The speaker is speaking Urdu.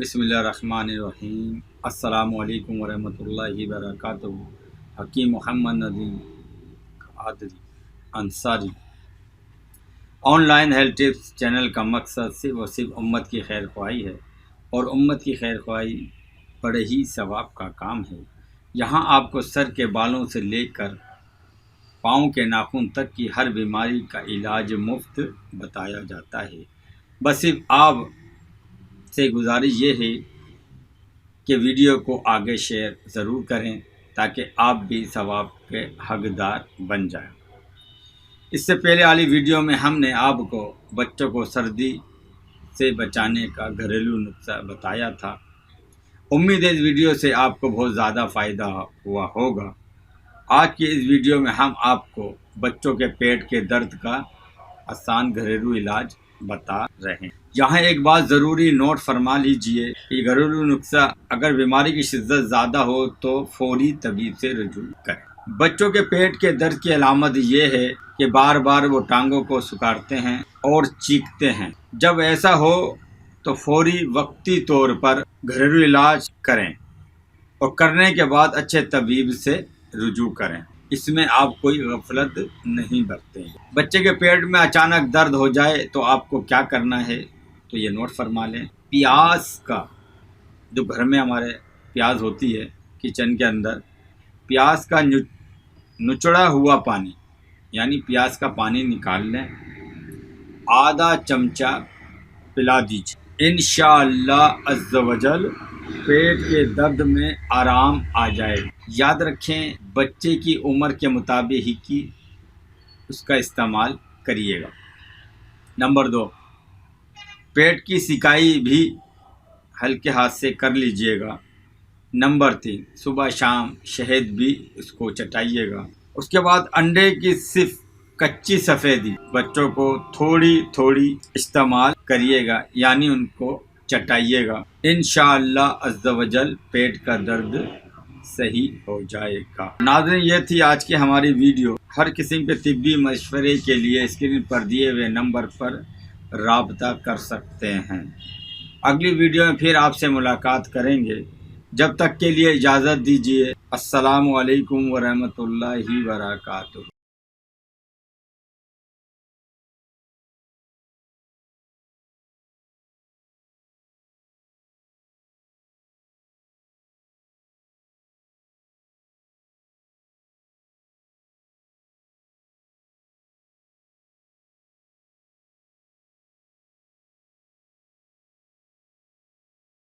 بسم اللہ الرحمن الرحیم۔ السلام علیکم ورحمۃ اللہ وبرکاتہ۔ Hakim Muhammad Nadeem Qadri Ansari. Online health tips channel کا مقصد صرف اور صرف امت کی خیر خواہی ہے، اور امت کی خیر خواہی بڑے ہی ثواب کا کام ہے۔ یہاں آپ کو سر کے بالوں سے لے کر پاؤں کے ناخن تک کی ہر بیماری کا علاج مفت بتایا جاتا ہے۔ بس صرف آپ سے گزارش یہ ہے کہ ویڈیو کو آگے شیئر ضرور کریں تاکہ آپ بھی ثواب کے حقدار بن جائیں۔ اس سے پہلے والی ویڈیو میں ہم نے آپ کو بچوں کو سردی سے بچانے کا گھریلو نسخہ بتایا تھا۔ امید ہے اس ویڈیو سے آپ کو بہت زیادہ فائدہ ہوا ہوگا۔ آج کی اس ویڈیو میں ہم آپ کو بچوں کے پیٹ کے درد کا آسان گھریلو علاج بتا رہے ہیں۔ یہاں ایک بات ضروری نوٹ فرما لیجئے کہ گھریلو نسخہ اگر بیماری کی شدت زیادہ ہو تو فوری طبیب سے رجوع کریں۔ بچوں کے پیٹ کے درد کی علامت یہ ہے کہ بار بار وہ ٹانگوں کو سکاڑتے ہیں اور چیختے ہیں۔ جب ایسا ہو تو فوری وقتی طور پر گھریلو علاج کریں اور کرنے کے بعد اچھے طبیب سے رجوع کریں۔ اس میں آپ کوئی غفلت نہیں برتیں۔ بچے کے پیٹ میں اچانک درد ہو جائے تو آپ کو کیا کرنا ہے تو یہ نوٹ فرما لیں۔ پیاز کا جو گھر میں ہمارے پیاز ہوتی ہے کچن کے اندر، پیاز کا نچڑا ہوا پانی یعنی پیاز کا پانی نکال لیں، آدھا چمچہ پلا دیجیے۔ انشاءاللہ عز و جل پیٹ کے درد میں آرام آ جائے گا۔ یاد رکھیں بچے کی عمر کے مطابق ہی اس کا استعمال کریے گا۔ نمبر 2، پیٹ کی سکائی بھی ہلکے ہاتھ سے کر لیجئے گا۔ نمبر 3، صبح شام شہد بھی اس کو چٹائیے گا۔ اس کے بعد انڈے کی صرف کچی سفیدی بچوں کو تھوڑی تھوڑی استعمال کریے گا، یعنی ان کو چٹائیے گا۔ انشاءاللہ عز و جل پیٹ کا درد صحیح ہو جائے گا۔ ناظرین، یہ تھی آج کی ہماری ویڈیو۔ ہر قسم کے طبی مشورے کے لیے اسکرین پر دیے ہوئے نمبر پر رابطہ کر سکتے ہیں۔ اگلی ویڈیو میں پھر آپ سے ملاقات کریں گے۔ جب تک کے لیے اجازت دیجیے۔ السلام علیکم ورحمۃ اللہ وبرکاتہ۔